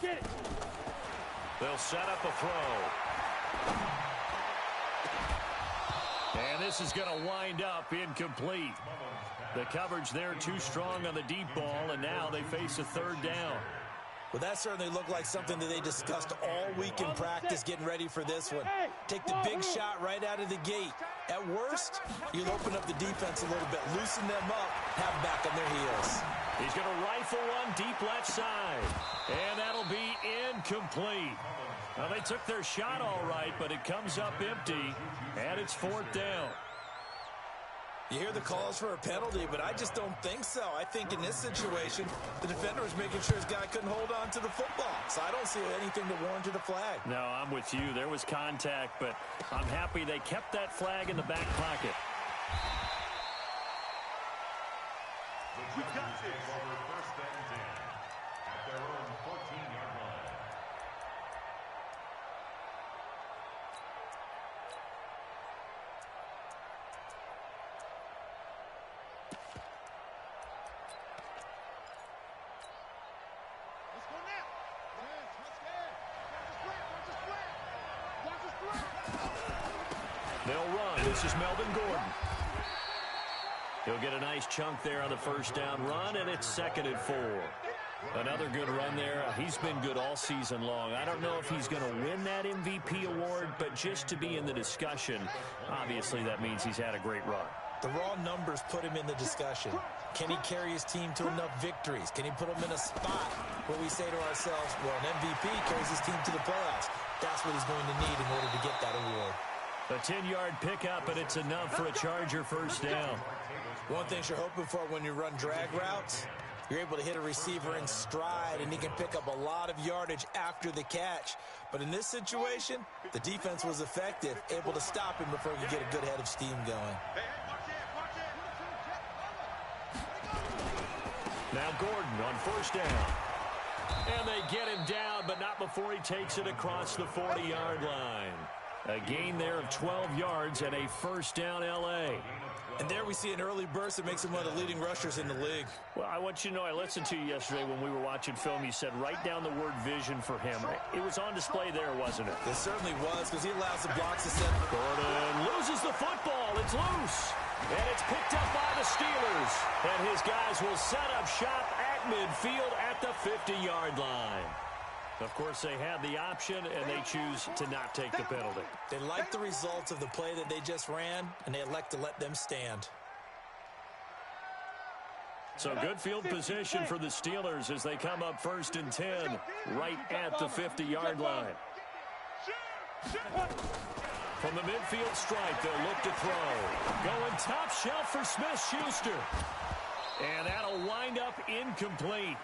Get it. They'll set up a throw. And this is going to wind up incomplete. The coverage there too strong on the deep ball, and now they face a third down. Well, that certainly looked like something that they discussed all week in practice getting ready for this one. Take the big shot right out of the gate. At worst, you'll open up the defense a little bit, loosen them up, have them back on their heels. He's going to rifle one deep left side, and that'll be incomplete. Well, they took their shot all right, but it comes up empty, and it's fourth down. You hear the calls for a penalty, but I just don't think so. I think in this situation, the defender was making sure his guy couldn't hold on to the football. So I don't see anything to warrant a flag. No, I'm with you. There was contact, but I'm happy they kept that flag in the back pocket. The Giants take over first and 10 at their own 14-yard line. They'll run. This is Melvin Gordon. He'll get a nice chunk there on the first down run, and it's 2nd and 4. Another good run there. He's been good all season long. I don't know if he's going to win that MVP award, but just to be in the discussion, obviously that means he's had a great run. The raw numbers put him in the discussion. Can he carry his team to enough victories? Can he put them in a spot where we say to ourselves, well, an MVP carries his team to the playoffs. That's what he's going to need in order to get that award. A 10-yard pickup, and it's enough for a Charger first down. One thing you're hoping for when you run drag routes, you're able to hit a receiver in stride, and he can pick up a lot of yardage after the catch. But in this situation, the defense was effective, able to stop him before he could get a good head of steam going. Now Gordon on first down. And they get him down, but not before he takes it across the 40-yard line. A gain there of 12 yards and a first down L.A. And there we see an early burst that makes him one of the leading rushers in the league. Well, I want you to know, I listened to you yesterday when we were watching film. You said write down the word vision for him. It was on display there, wasn't it? It certainly was, because he allows the blocks to set. Gordon loses the football. It's loose. And it's picked up by the Steelers. And his guys will set up shop at midfield at the 50-yard line. Of course, they had the option, and they choose to not take the penalty. They like the results of the play that they just ran, and they elect to let them stand. So good field position for the Steelers as they come up 1st and 10 right at the 50-yard line. From the midfield stripe, they'll look to throw. Going top shelf for Smith-Schuster. And that'll wind up incomplete.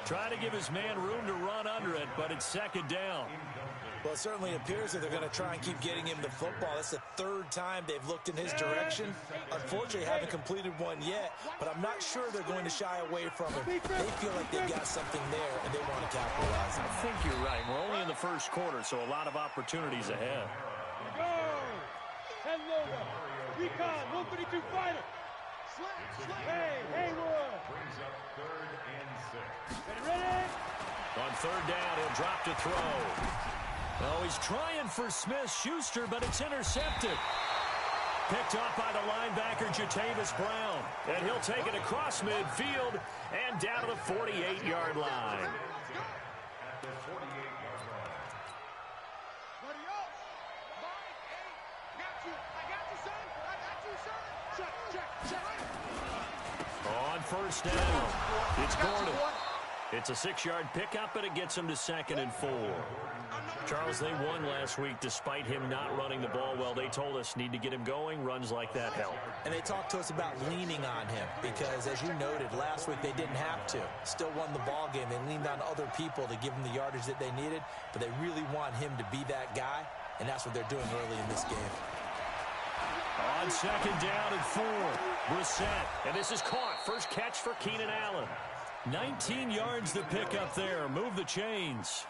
Trying to give his man room to run under it, but it's 2nd down. Well, it certainly appears that they're going to try and keep getting him the football. That's the 3rd time they've looked in his direction. Unfortunately, haven't completed one yet, but I'm not sure they're going to shy away from him. They feel like they've got something there, and they want to capitalize on it. I think you're right. We're only in the first quarter, so a lot of opportunities ahead. Go! Hello, Recon, 132 fighter. Hey, Haywood. Brings up 3rd and 6. Ready? On 3rd down, he'll drop to throw. Oh, he's trying for Smith-Schuster, but it's intercepted. Picked off by the linebacker, Jatavis Brown. And he'll take it across midfield and down to the 48-yard line. At the 48-yard line. On 1st down, it's Gordon. It's a 6-yard pickup, but it gets him to 2nd and 4. Charles, they won last week despite him not running the ball well. They told us need to get him going. Runs like that help. And they talked to us about leaning on him because, as you noted, last week they didn't have to. Still won the ball game. They leaned on other people to give them the yardage that they needed, but they really want him to be that guy, and that's what they're doing early in this game. On 2nd down and 4, Brissett, and this is caught. First catch for Keenan Allen. 19 yards to pick up there. Move the chains.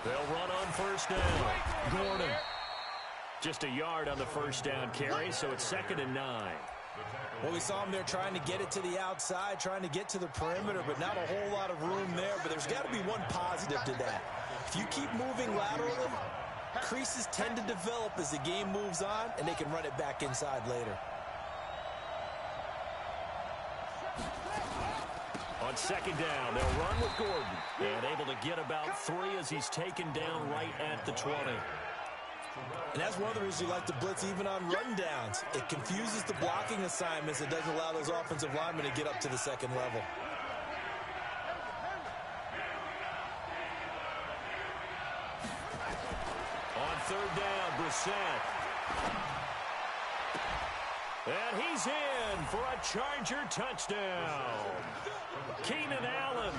They'll run on first down. Gordon. Just a yard on the first down carry, so it's 2nd and 9. Well, we saw him there trying to get it to the outside, trying to get to the perimeter, but not a whole lot of room there. But there's got to be one positive to that. If you keep moving laterally, creases tend to develop as the game moves on, and they can run it back inside later. On 2nd down, they'll run with Gordon. And able to get about 3 as he's taken down right at the 20. And that's one of the reasons you like to blitz even on run downs. It confuses the blocking assignments. It doesn't allow those offensive linemen to get up to the second level. On 3rd down, Brissett. And he's in for a Charger touchdown. Keenan Allen,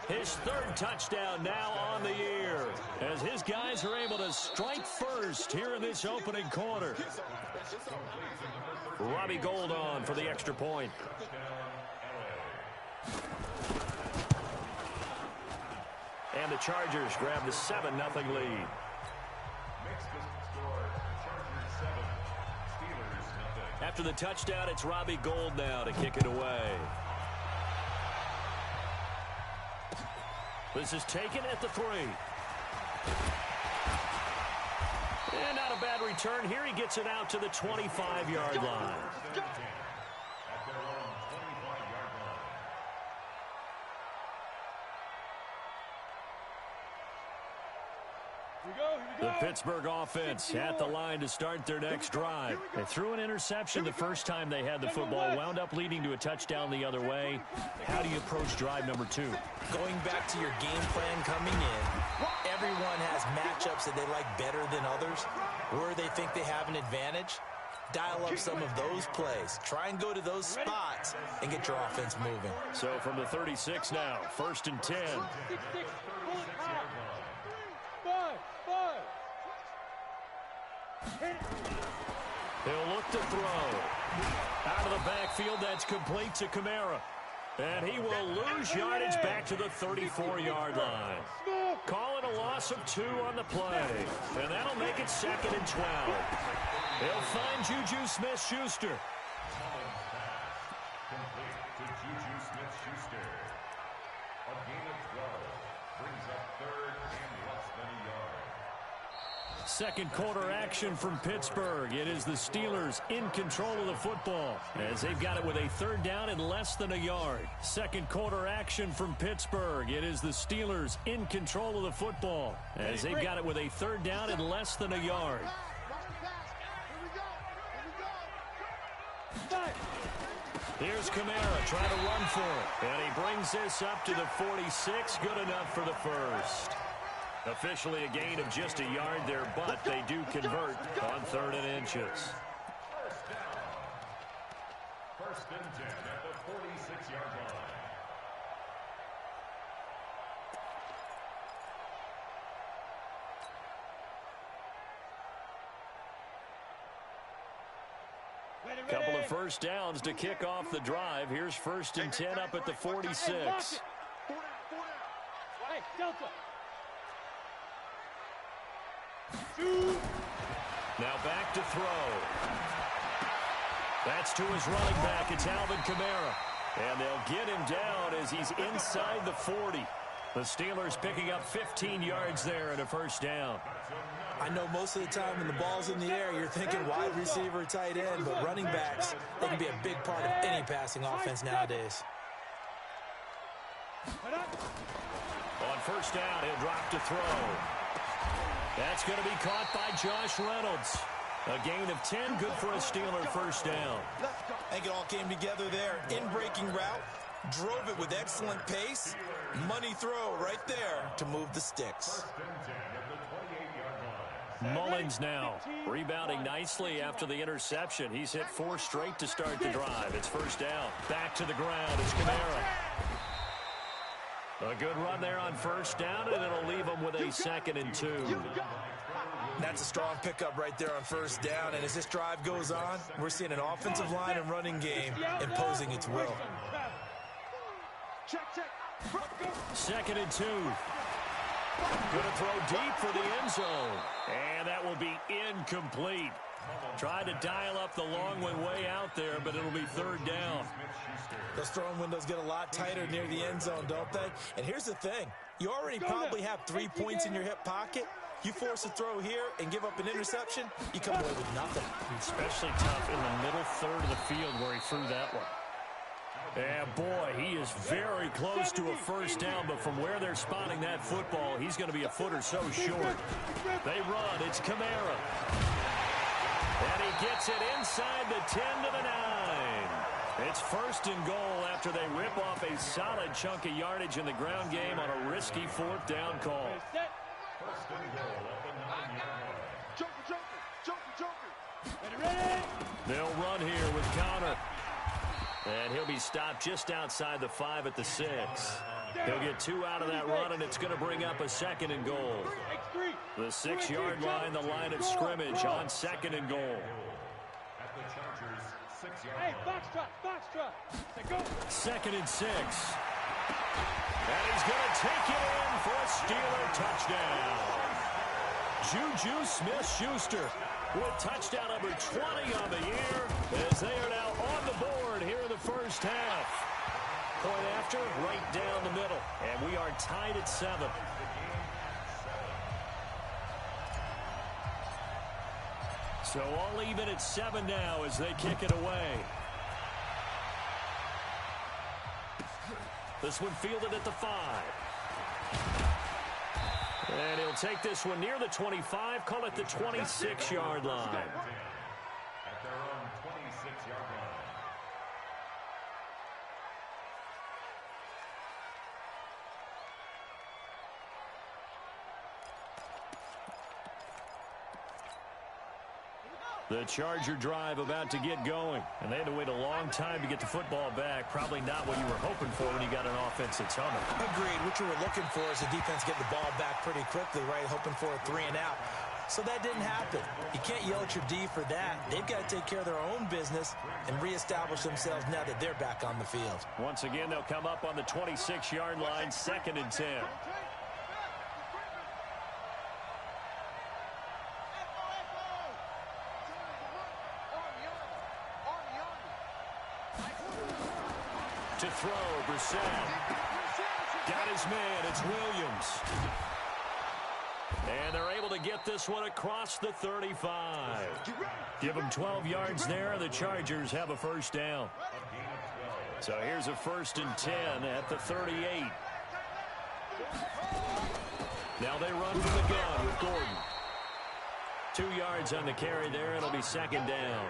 his 3rd touchdown now on the year, as his guys are able to strike first here in this opening quarter. Robbie Gould on for the extra point. And the Chargers grab the 7-0 lead. After the touchdown, it's Robbie Gould now to kick it away. This is taken at the 3. And not a bad return here. He gets it out to the 25-yard line. The Pittsburgh offense at the line to start their next drive. They threw an interception the first time they had the football, wound up leading to a touchdown the other way. How do you approach drive number 2? Going back to your game plan coming in, everyone has matchups that they like better than others, where they think they have an advantage. Dial up some of those plays. Try and go to those spots and get your offense moving. So from the 36 now, 1st and 10. He'll look to throw. Out of the backfield, that's complete to Kamara. And he will lose yardage back to the 34-yard line. Call it a loss of 2 on the play. And that'll make it 2nd and 12. He'll find Juju Smith-Schuster. Complete to Juju Smith-Schuster. A gain of 12 brings up 3rd and less than a yard. Second quarter action from Pittsburgh. It is the Steelers in control of the football as they've got it with a 3rd down and less than a yard. Second quarter action from Pittsburgh. It is the Steelers in control of the football as they've got it with a 3rd down and less than a yard. Here's Kamara trying to run for it. And he brings this up to the 46. Good enough for the first. Officially a gain of just a yard there, but they do convert on 3rd and inches. First and 10 at the 46-yard line. Couple of first downs to kick off the drive. Here's 1st and 10 up at the 46. Hey, Delta. Now back to throw. That's to his running back. It's Alvin Kamara. And they'll get him down as he's inside the 40. The Steelers picking up 15 yards there and a first down. I know most of the time when the ball's in the air, you're thinking wide receiver, tight end, but running backs, they can be a big part of any passing offense nowadays. On first down, he'll drop to throw. That's going to be caught by Josh Reynolds. A gain of 10, good for a Steeler first down. I think it all came together there. In-breaking route, drove it with excellent pace. Money throw right there to move the sticks. Mullins now rebounding nicely after the interception. He's hit 4 straight to start the drive. It's first down. Back to the ground. It's Kamara. A good run there on first down, and it'll leave them with a 2nd and 2. That's a strong pickup right there on first down, and as this drive goes on, we're seeing an offensive line and running game imposing its will. 2nd and 2. Going to throw deep for the end zone. And that will be incomplete. Tried to dial up the long one way out there, but it'll be third down. Those throwing windows get a lot tighter near the end zone, don't they? And here's the thing. You already probably have 3 points in your hip pocket. You force a throw here and give up an interception, you come away with nothing. Especially tough in the middle third of the field where he threw that one. And boy, he is very close to a first down, but from where they're spotting that football, he's going to be a foot or so short. They run. It's Kamara. And he gets it inside the 10 to the 9. It's first and goal after they rip off a solid chunk of yardage in the ground game on a risky fourth down call. First and goal at the 9-yard line. Joker. Ready? They'll run here with Connor. And he'll be stopped just outside the 5 at the 6. He'll get 2 out of that run, and it's going to bring up a second and goal. The 6-yard line, the line of scrimmage on second and goal. At the Chargers' 6-yard Hey, line. foxtrot. Go. Second and 6. And he's going to take it in for a Steeler touchdown. Juju Smith-Schuster with touchdown number 20 on the year as they are now on the board here in the first half. Point after, right down the middle. And we are tied at 7. So all even at 7 now as they kick it away. This one fielded at the 5. And he'll take this one near the 25, call it the 26-yard line. At their own 26-yard line. The Charger drive about to get going. And they had to wait a long time to get the football back. Probably not what you were hoping for when you got an offense that's humming. Agreed. What you were looking for is the defense get the ball back pretty quickly, right? Hoping for a 3 and out. So that didn't happen. You can't yell at your D for that. They've got to take care of their own business and reestablish themselves now that they're back on the field. Once again, they'll come up on the 26-yard line, second and 10. To throw, Brissett. Got his man, it's Williams. And they're able to get this one across the 35. Give them 12 yards there, and the Chargers have a first down. So here's a first and 10 at the 38. Now they run from the gun with Gordon. 2 yards on the carry there, it'll be second down.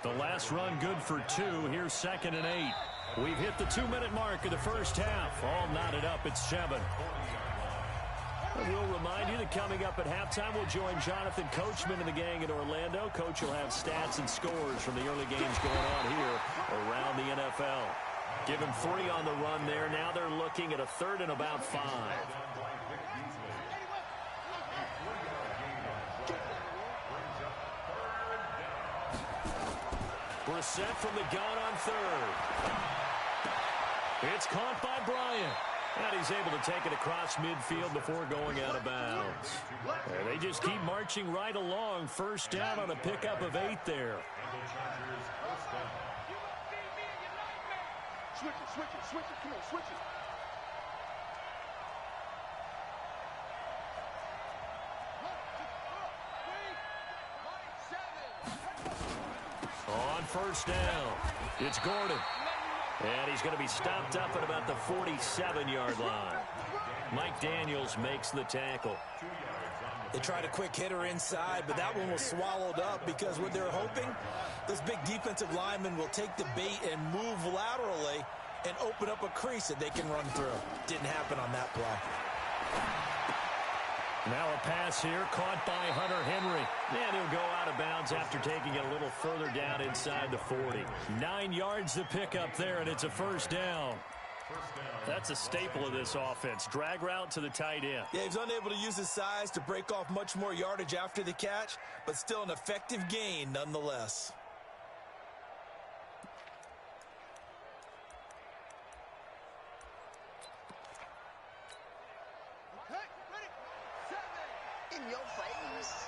The last run good for 2. Here's second and 8. We've hit the 2-minute mark of the first half. All knotted up at 7. And we'll remind you that coming up at halftime, we'll join Jonathan Coachman and the gang in Orlando. Coach will have stats and scores from the early games going on here around the NFL. Give him 3 on the run there. Now they're looking at a third and about 5. Brissett from the gun on third. It's caught by Bryant. And he's able to take it across midfield before going out of bounds. And they just keep marching right along. First down on a pickup of 8 there. Switch it. Come on, switch it. On first down, it's Gordon. And he's going to be stopped up at about the 47-yard line. Mike Daniels makes the tackle. They tried a quick hitter inside, but that one was swallowed up because what they're hoping, this big defensive lineman will take the bait and move laterally and open up a crease that they can run through. Didn't happen on that play. Now a pass here caught by Hunter Henry. And he'll go out of bounds after taking it a little further down inside the 40. 9 yards to pick up there, and it's a first down. That's a staple of this offense. Drag route to the tight end. Yeah, he's unable to use his size to break off much more yardage after the catch, but still an effective gain nonetheless. Okay, ready. In your face.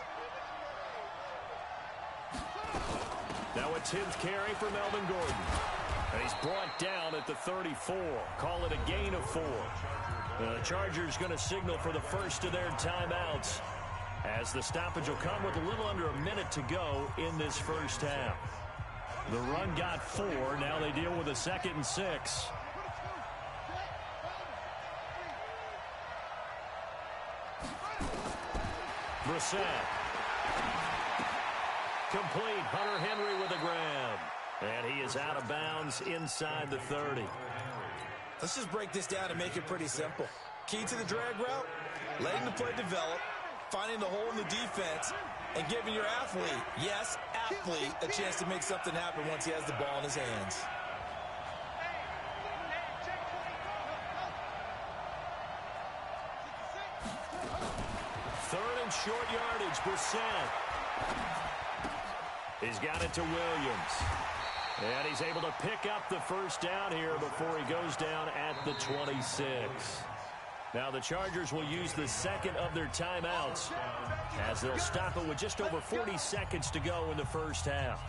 Now a 10th carry for Melvin Gordon. And he's brought down at the 34. Call it a gain of 4. The Chargers going to signal for the first of their timeouts, as the stoppage will come with a little under a minute to go in this first half. The run got 4. Now they deal with a 2nd and 6. Brissett. Complete. Hunter Henry with a grab. And he is out of bounds inside the 30. Let's just break this down and make it pretty simple. Key to the drag route, letting the play develop, finding the hole in the defense, and giving your athlete, yes, athlete, a chance to make something happen once he has the ball in his hands. Third and short yardage, Brissett. He's got it to Williams. And he's able to pick up the first down here before he goes down at the 26. Now the Chargers will use the second of their timeouts, as they'll stop it with just over 40 seconds to go in the first half.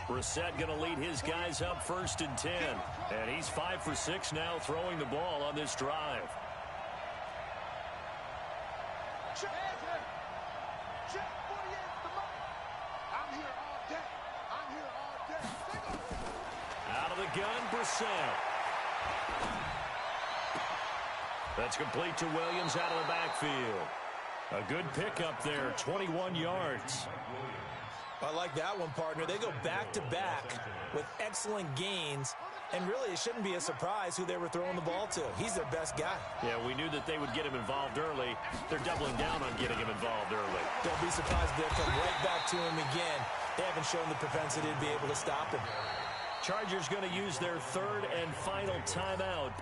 Brissett going to lead his guys up 1st and 10. And he's 5 for 6 now throwing the ball on this drive. Out of the gun, Brissett. That's complete to Williams out of the backfield. A good pickup there, 21 yards. I like that one, partner. They go back-to-back with excellent gains, and really it shouldn't be a surprise who they were throwing the ball to. He's their best guy. Yeah, we knew that they would get him involved early. They're doubling down on getting him involved early. Don't be surprised if they come right back to him again. They haven't shown the propensity to be able to stop him. Chargers going to use their third and final timeout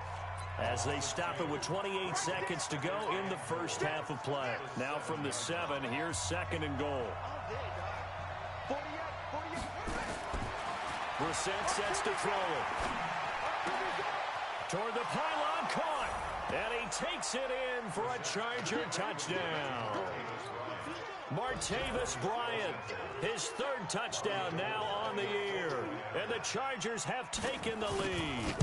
as they stop it with 28 seconds to go in the first half of play. Now from the 7, here's 2nd and goal. Brissett sets to throw it. Toward the pylon, caught. And he takes it in for a Charger touchdown. Martavis Bryant, his 3rd touchdown now on the year. And the Chargers have taken the lead.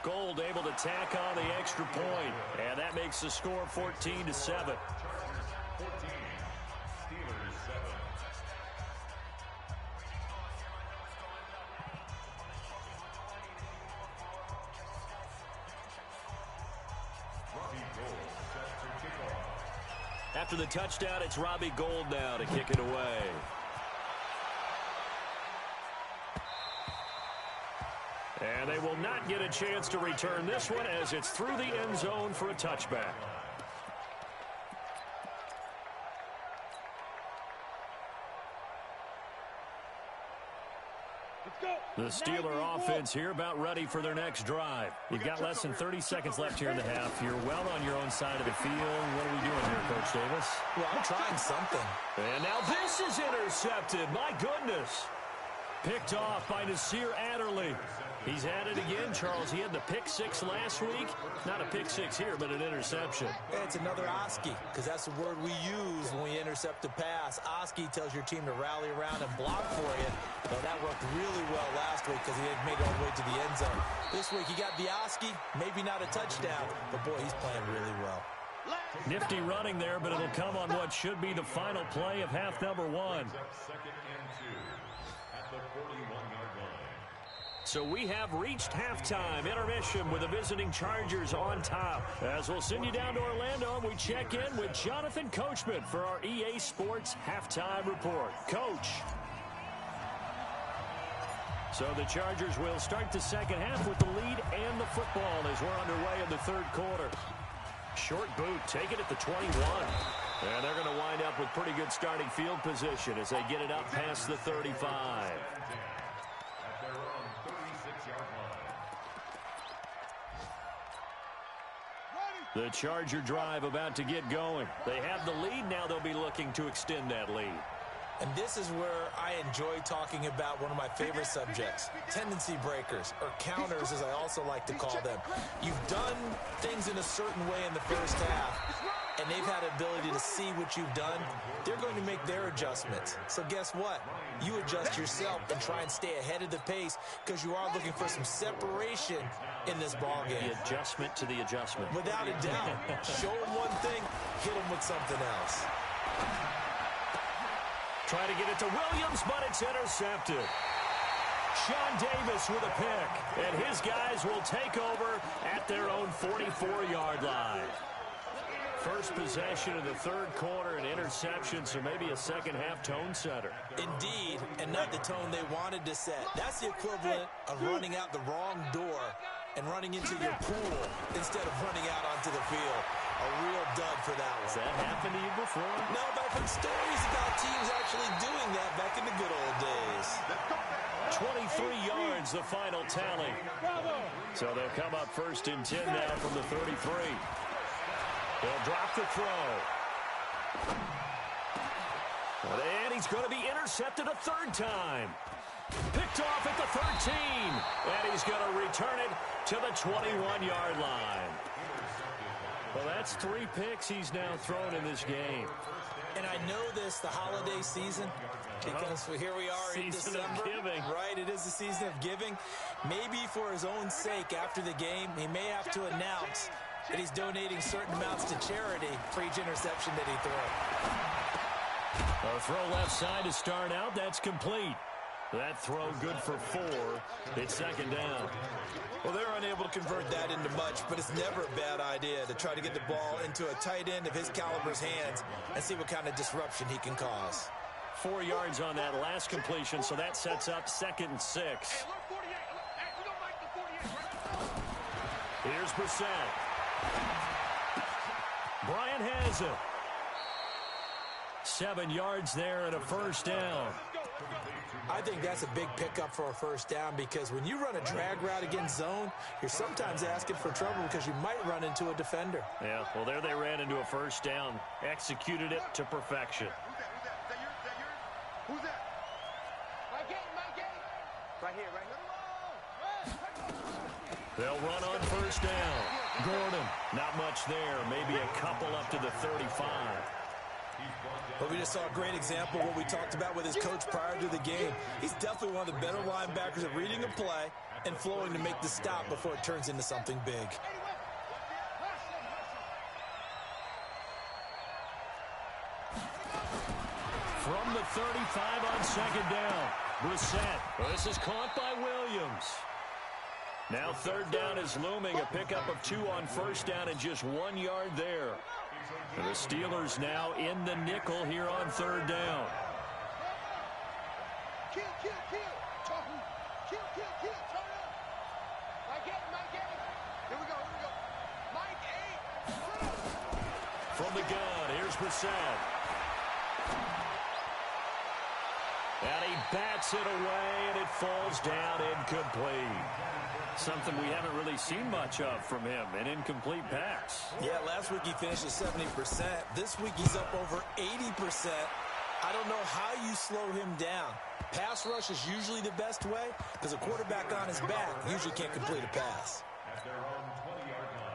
Gold able to tack on the extra point. And that makes the score 14-7. After the touchdown, it's Robbie Gould now to kick it away. And they will not get a chance to return this one as it's through the end zone for a touchback. The Steeler offense here about ready for their next drive. You've got less than 30 seconds left here in the half. You're well on your own side of the field. What are we doing here, Coach Davis? Well, I'm trying something. And now this is intercepted. My goodness. Picked off by Nasir Adderley. He's at it again, Charles. He had the pick 6 last week. Not a pick 6 here, but an interception. It's another Oski, because that's the word we use when we intercept a pass. Oski tells your team to rally around and block for you. Well, that worked really well last week because he had made it all the way to the end zone. This week, he got the Oski, maybe not a touchdown, but boy, he's playing really well. Nifty running there, but it'll come on what should be the final play of half number 1. 2nd and 2 at the 41-yard line. So we have reached halftime intermission with the visiting Chargers on top. As we'll send you down to Orlando, and we check in with Jonathan Coachman for our EA Sports Halftime Report. Coach. So the Chargers will start the second half with the lead and the football as we're underway in the 3rd quarter. Short boot, take it at the 21. And they're going to wind up with pretty good starting field position as they get it up past the 35. The Charger drive about to get going. They have the lead. Now they'll be looking to extend that lead. And this is where I enjoy talking about one of my favorite subjects, tendency breakers, or counters as I also like to call them. You've done things in a certain way in the first half, and they've had the ability to see what you've done. They're going to make their adjustments. So guess what? You adjust yourself and try and stay ahead of the pace because you are looking for some separation in this ball game. The adjustment to the adjustment. Without a doubt. Show them one thing, hit them with something else. Try to get it to Williams, but it's intercepted. Sean Davis with a pick, and his guys will take over at their own 44-yard line. First possession of the third quarter, an interception, so maybe a second-half tone setter. Indeed, and not the tone they wanted to set. That's the equivalent of running out the wrong door and running into your pool instead of running out onto the field. A real dud for that one. Has that happened to you before? No, but I've heard stories about teams actually doing that back in the good old days. 23 yards, the final tally. So they'll come up first and 10 now from the 33. They'll drop the throw. And he's going to be intercepted a third time. Picked off at the 13. And he's going to return it to the 21-yard line. Well, that's 3 picks he's now thrown in this game. And I know this, the holiday season, because here we are in December. Season of giving. Right, it is the season of giving. Maybe for his own sake after the game, he may have to announce that he's donating certain amounts to charity for each interception that he throws. A throw left side to start out. That's complete. That throw good for 4. It's second down. Well, they're unable to convert that into much, but it's never a bad idea to try to get the ball into a tight end of his caliber's hands and see what kind of disruption he can cause. 4 yards on that last completion, so that sets up 2nd and 6. Here's Brissett. Bryant has it. 7 yards there and a first down. I think that's a big pickup for a first down because when you run a drag route against zone, you're sometimes asking for trouble because you might run into a defender. Yeah, well, there they ran into a first down. Executed it to perfection. Who's that? My game. Right here. They'll run on first down. Gordon, not much there. Maybe a couple up to the 35. But we just saw a great example of what we talked about with his coach prior to the game. He's definitely one of the better linebackers at reading a play and flowing to make the stop before it turns into something big. From the 35 on second down. Brissett. This is caught by Williams. Now third down is looming. A pickup of 2 on first down and just 1 yard there. And the Steelers now in the nickel here on third down. Kill. Kill. Turn up. My game. Here we go. Mike 8. From the gun, here's Brissett. And he bats it away, and it falls down incomplete. Something we haven't really seen much of from him, an incomplete pass. Yeah, last week he finished at 70%. This week he's up over 80%. I don't know how you slow him down. Pass rush is usually the best way because a quarterback on his back usually can't complete a pass. At their own 20-yard line.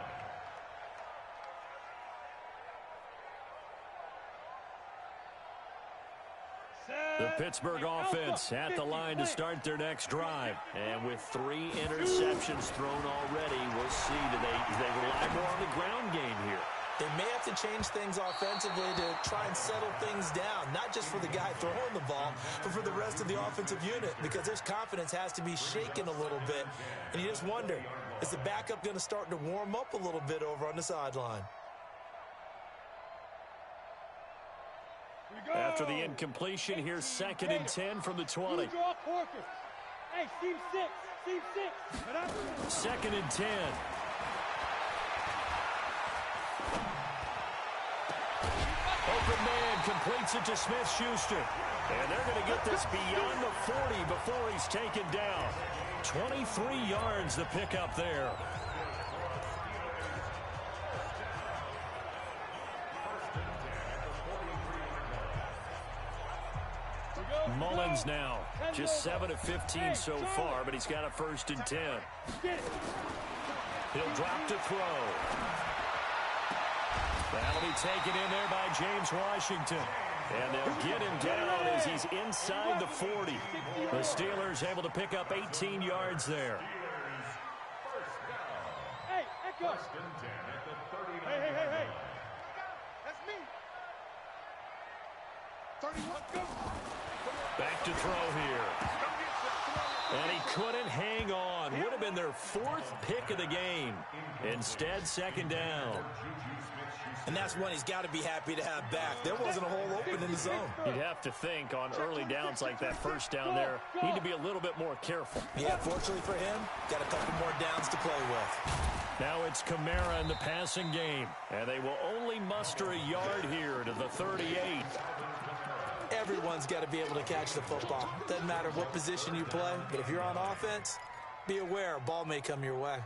The Pittsburgh offense at the line to start their next drive. And with 3 interceptions thrown already, we'll see do they rely more on the ground game here. They may have to change things offensively to try and settle things down, not just for the guy throwing the ball, but for the rest of the offensive unit, because his confidence has to be shaken a little bit. And you just wonder, is the backup going to start to warm up a little bit over on the sideline? After the incompletion, here's 2nd and 10 from the 20. Hey, team 6. 2nd and 10. Open man completes it to Smith-Schuster. And they're going to get this beyond the 40 before he's taken down. 23 yards the pickup there. Mullins now, just 7 of 15 so far, but he's got a 1st and 10. He'll drop to throw. That'll be taken in there by James Washington. And they'll get him down as he's inside the 40. The Steelers able to pick up 18 yards there. Hey, Echo. Hey. That's me. 31, go. Back to throw here. And he couldn't hang on. Would have been their 4th pick of the game. Instead, 2nd down. And that's one he's got to be happy to have back. There wasn't a hole open in the zone. You'd have to think on early downs like that 1st down there, need to be a little bit more careful. Yeah, fortunately for him, got a couple more downs to play with. Now it's Kamara in the passing game. And they will only muster a yard here to the 38. Everyone's got to be able to catch the football. Doesn't matter what position you play, but if you're on offense, be aware a ball may come your way.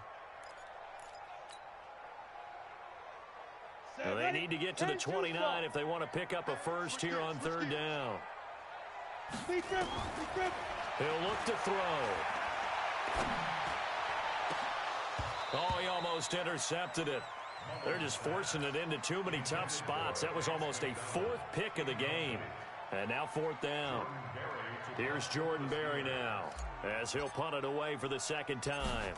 Well, they need to get to the 29 if they want to pick up a 1st here on 3rd down. He'll look to throw. Oh, he almost intercepted it. They're just forcing it into too many tough spots. That was almost a 4th pick of the game. And now 4th down. Here's Jordan Berry now as he'll punt it away for the 2nd time.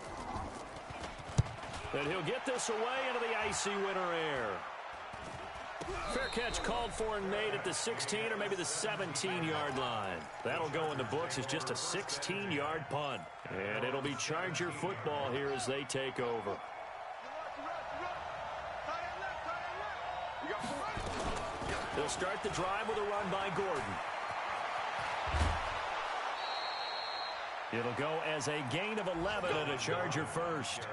And he'll get this away into the icy winter air. Fair catch called for and made at the 16 or maybe the 17-yard line. That'll go in the books as just a 16-yard punt. And it'll be Charger football here as they take over. They'll start the drive with a run by Gordon. It'll go as a gain of 11 and a Charger 1st.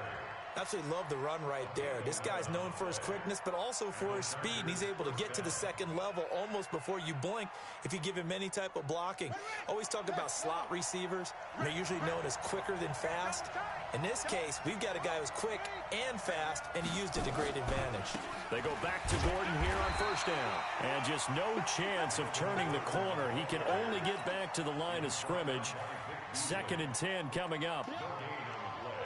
Absolutely love the run right there. This guy's known for his quickness, but also for his speed. And he's able to get to the 2nd level almost before you blink if you give him any type of blocking. Always talk about slot receivers. They're usually known as quicker than fast. In this case, we've got a guy who's quick and fast, and he used it to great advantage. They go back to Gordon here on 1st down. And just no chance of turning the corner. He can only get back to the line of scrimmage. 2nd and 10 coming up.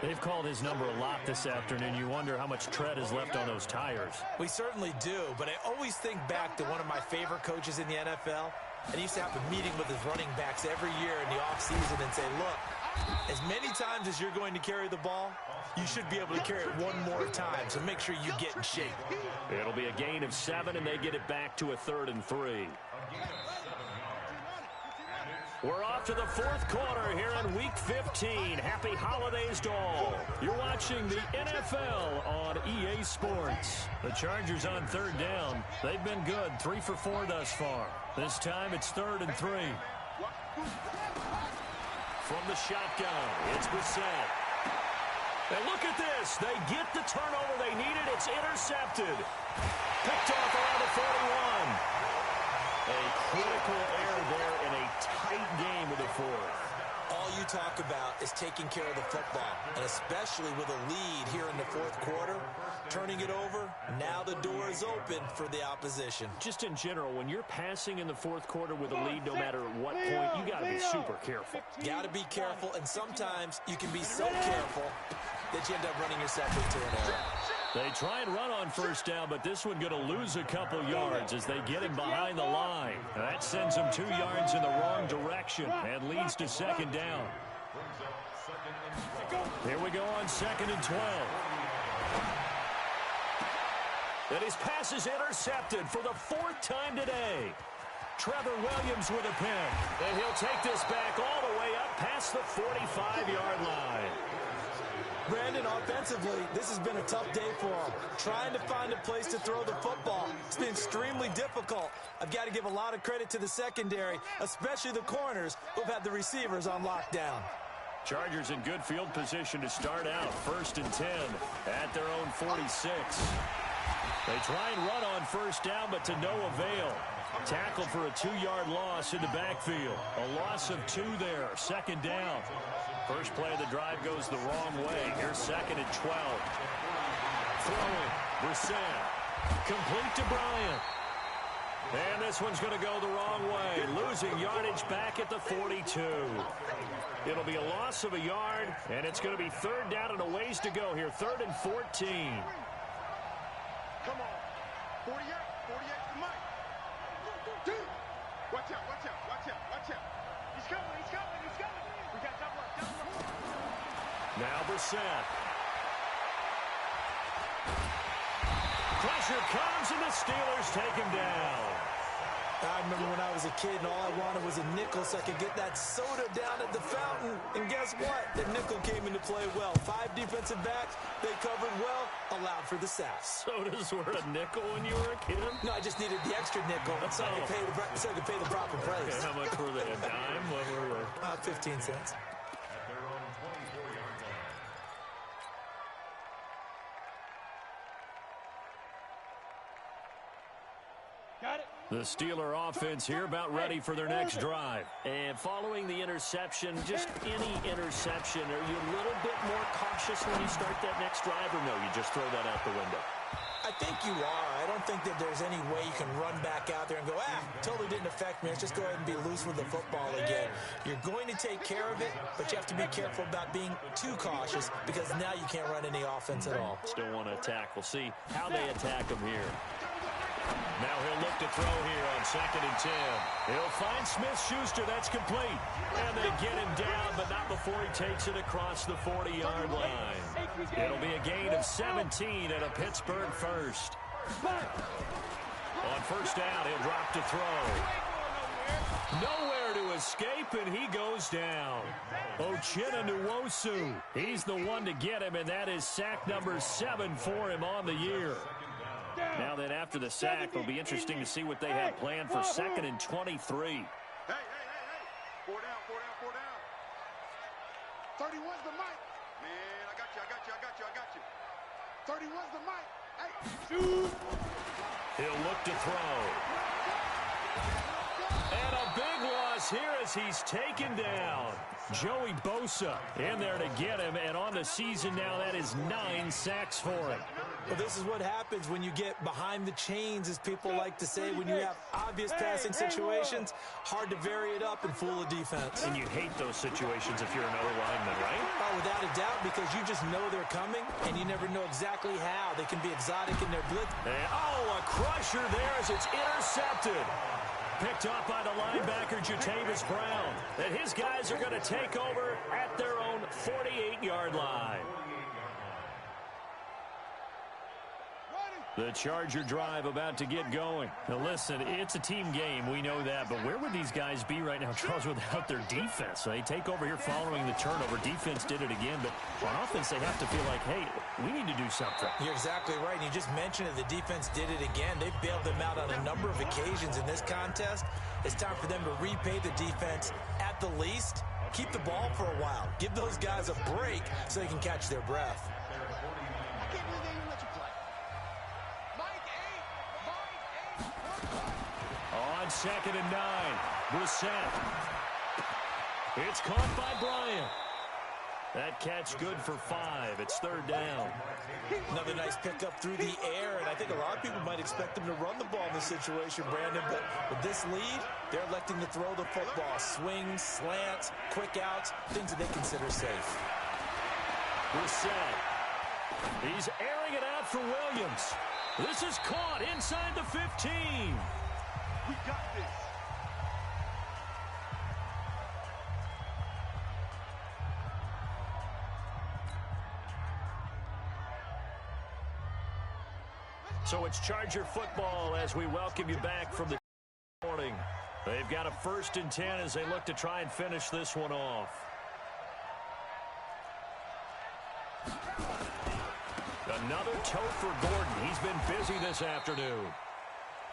They've called his number a lot this afternoon. You wonder how much tread is left on those tires. We certainly do, but I always think back to one of my favorite coaches in the NFL. And he used to have a meeting with his running backs every year in the offseason and say, look, as many times as you're going to carry the ball, you should be able to carry it one more time, so make sure you get in shape. It'll be a gain of 7, and they get it back to a 3rd and 3. We're off to the 4th quarter here in Week 15. Happy holidays to all. You're watching the NFL on EA Sports. The Chargers on 3rd down. They've been good, 3 for 4 thus far. This time it's 3rd and 3. From the shotgun, it's Brissett. And look at this. They get the turnover they needed. It's intercepted. Picked off around the 41. A critical error there in a tight game with the 4th. All you talk about is taking care of the football, and especially with a lead here in the 4th quarter, turning it over, now the door is open for the opposition. Just in general, when you're passing in the 4th quarter with a lead, no matter what point, you got to be super careful. Got to be careful, and sometimes you can be so careful that you end up running yourself into an error. They try and run on 1st down, but this one going to lose a couple yards as they get him behind the line. That sends him 2 yards in the wrong direction and leads to 2nd down. Here we go on 2nd and 12. And his pass is intercepted for the 4th time today. Trevor Williams with a pick. And he'll take this back all the way up past the 45-yard line. Brandon, offensively, this has been a tough day for him. Trying to find a place to throw the football. It's been extremely difficult. I've got to give a lot of credit to the secondary, especially the corners who've had the receivers on lockdown. Chargers in good field position to start out. 1st and 10 at their own 46. They try and run on 1st down, but to no avail. Tackled for a 2-yard loss in the backfield. A loss of 2 there. 2nd down. First play of the drive goes the wrong way. Here's 2nd and 12. Throwing. Brissett. Complete to Bryant. And this one's going to go the wrong way. Loses losing yardage back at the 42. It'll be a loss of a yard, and it's going to be third down and a ways to go here. 3rd and 14. Come on. 48 to Mike. Dude. Watch out, watch out, watch out, watch out. He's coming. We got top left. Now Brissett. Pressure comes, and the Steelers take him down. I remember when I was a kid and all I wanted was a nickel so I could get that soda down at the fountain. And guess what? The nickel came into play well. 5 defensive backs, they covered well, allowed for the sacks. Sodas were a nickel when you were a kid? No, I just needed the extra nickel so I could pay the proper price. Okay, how much were they? A dime? What were they? 15 cents. At their own 24-yard line. Got it. The Steeler offense here about ready for their next drive. And following the interception, just any interception, are you a little bit more cautious when you start that next drive, or no, you just throw that out the window? I think you are. I don't think that there's any way you can run back out there and go, totally didn't affect me. Let's just go ahead and be loose with the football again. You're going to take care of it, but you have to be careful about being too cautious because now you can't run any offense at all. Still want to attack. We'll see how they attack them here. Now he'll look to throw here on 2nd and 10. He'll find Smith-Schuster. That's complete. And they get him down, but not before he takes it across the 40-yard line. It'll be a gain of 17 and a Pittsburgh first. On first down, he'll drop to throw. Nowhere to escape, and he goes down. Uchenna Nwosu. He's the one to get him, and that is sack number 7 for him on the year. Now then, after the sack, it'll be interesting to see what they have planned for 2nd and 23. Hey. 4 down. 31's the mic. Man, I got you. 31's the mic. Hey, shoot. He'll look to throw. And a big loss here as he's taken down. Joey Bosa in there to get him, and on the season now, that is 9 sacks for him. Well, this is what happens when you get behind the chains, as people like to say. When you have obvious passing situations, hard to vary it up and fool a defense. And you hate those situations if you're another lineman, right? Oh, without a doubt, because you just know they're coming, and you never know exactly how. They can be exotic in their blitz. And, a crusher there as it's intercepted. Picked up by the linebacker, Jatavis Brown. And his guys are going to take over at their own 48-yard line. The Charger drive about to get going. Now listen, it's a team game, we know that, but where would these guys be right now, Charles, without their defense? They take over here following the turnover. Defense did it again, but on offense they have to feel like, hey, we need to do something. You're exactly right, and you just mentioned it. The defense did it again. They bailed them out on a number of occasions in this contest. It's time for them to repay the defense at the least. Keep the ball for a while. Give those guys a break so they can catch their breath. On 2nd and 9, Brissett. It's caught by Bryant. That catch good for 5. It's 3rd down. Another nice pickup through the air, and I think a lot of people might expect them to run the ball in this situation, Brandon, but with this lead, they're electing to throw the football. Swings, slants, quick outs, things that they consider safe. Brissett. He's airing it out for Williams. This is caught inside the 15. We got this. So it's Charger football as we welcome you back from the morning. They've got a 1st and 10 as they look to try and finish this one off. Another toe for Gordon. He's been busy this afternoon.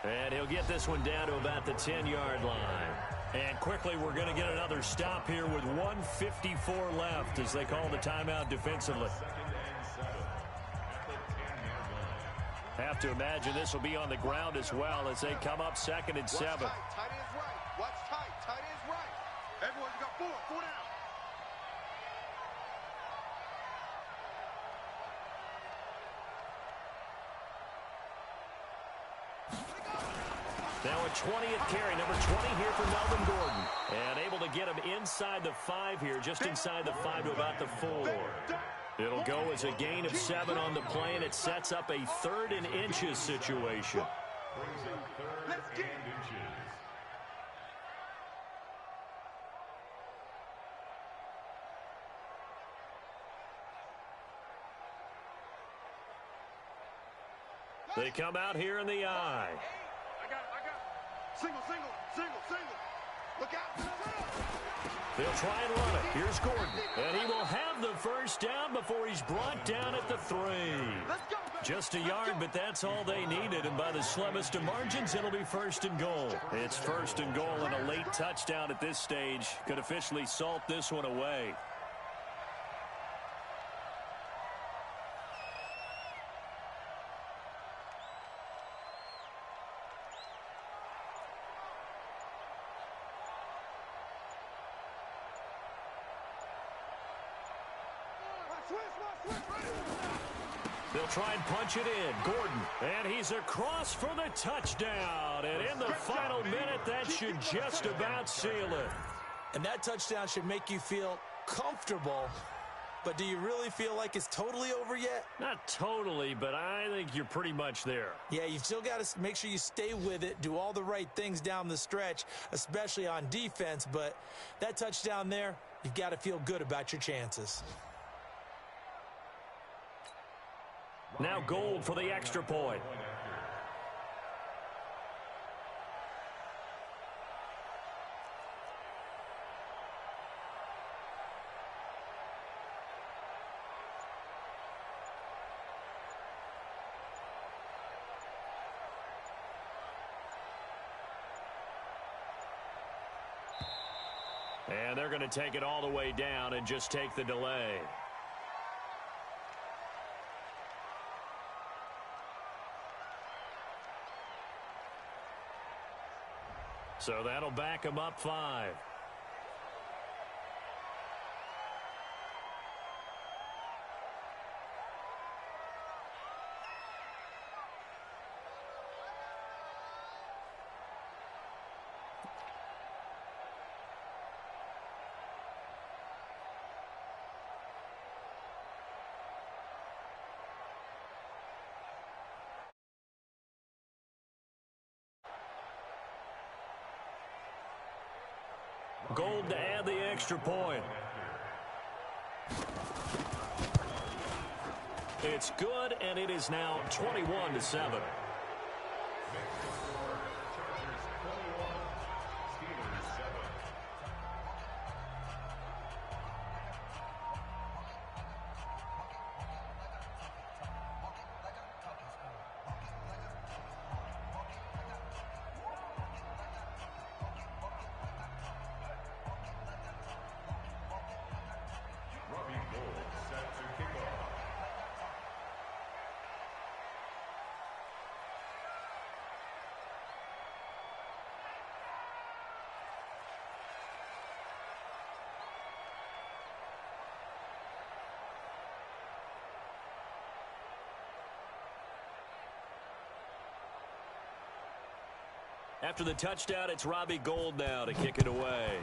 And he'll get this one down to about the 10-yard line. And quickly, we're going to get another stop here with 1:54 left as they call the timeout defensively. Have to imagine this will be on the ground as well as they come up 2nd and 7. Tight end's right. Watch tight. Tight end's right. Everyone, you got 4 down. Now a 20th carry, number 20 here for Melvin Gordon. And able to get him inside the 5 here, just inside the 5 to about the 4. It'll go as a gain of 7 on the play, and it sets up a 3rd and inches situation. Brings up 3rd and inches. They come out here in the I. I got it. Single. Look out. They'll try and run it. Here's Gordon. And he will have the first down before he's brought down at the 3. Just a yard, but that's all they needed. And by the slimmest of margins, it'll be 1st and goal. It's 1st and goal, and a late touchdown at this stage could officially salt this one away. They'll try and punch it in. Gordon. And he's across for the touchdown. And in the final minute, that should just about seal it. And that touchdown should make you feel comfortable. But do you really feel like it's totally over yet? Not totally, but I think you're pretty much there. Yeah, you've still got to make sure you stay with it, do all the right things down the stretch, especially on defense. But that touchdown there, you've got to feel good about your chances. Now Gold for the extra point. And they're going to take it all the way down and just take the delay. So that'll back him up 5. Gold to add the extra point. It's good, and it is now 21-7. After the touchdown, it's Robbie Gould now to kick it away.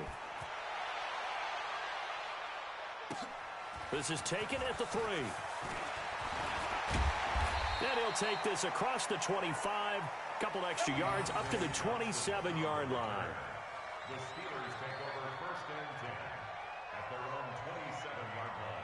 This is taken at the 3. And he'll take this across the 25, couple extra yards up to the 27-yard line. The Steelers take over 1st and 10 at their own 27-yard line.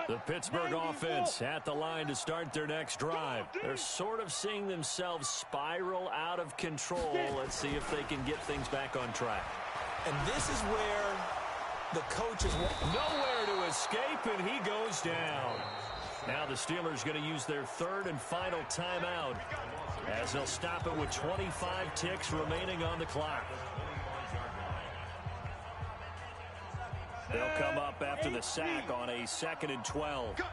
The Pittsburgh offense at the line to start their next drive. They're sort of seeing themselves spiral out of control. Let's see if they can get things back on track. And this is where the coach is nowhere to escape, and he goes down. Now the Steelers going to use their third and final timeout as they'll stop it with 25 ticks remaining on the clock. They'll come up after the sack on a 2nd and 12. Cut.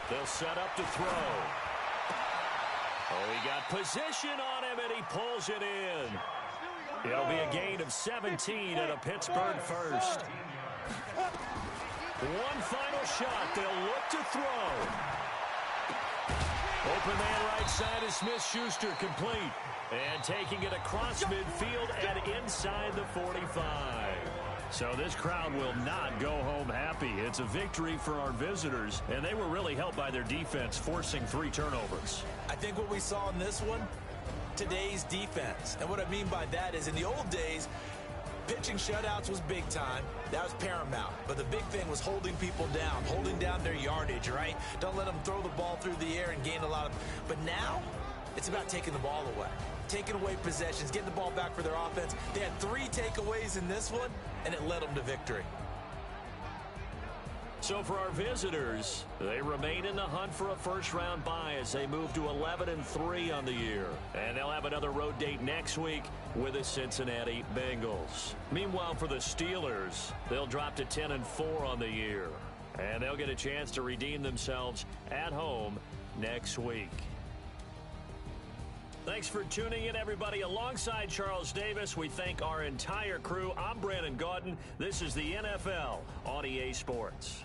They'll set up to throw. Oh, he got position on him, and he pulls it in. It'll be a gain of 17 and a Pittsburgh first. One final shot. They'll look to throw. Open man right side is Smith-Schuster, complete. And taking it across midfield and inside the 45. So this crowd will not go home happy. It's a victory for our visitors, and they were really helped by their defense, forcing 3 turnovers. I think what we saw in this one, today's defense. And what I mean by that is in the old days, pitching shutouts was big time. That was paramount. But the big thing was holding people down, holding down their yardage, right? Don't let them throw the ball through the air and gain a lot of... But now, it's about taking the ball away. Taking away possessions, getting the ball back for their offense. They had 3 takeaways in this one, and it led them to victory. So for our visitors, they remain in the hunt for a first-round bye as they move to 11-3 on the year. And they'll have another road date next week with the Cincinnati Bengals. Meanwhile, for the Steelers, they'll drop to 10-4 on the year. And they'll get a chance to redeem themselves at home next week. Thanks for tuning in, everybody. Alongside Charles Davis, we thank our entire crew. I'm Brandon Gaudin. This is the NFL on EA Sports.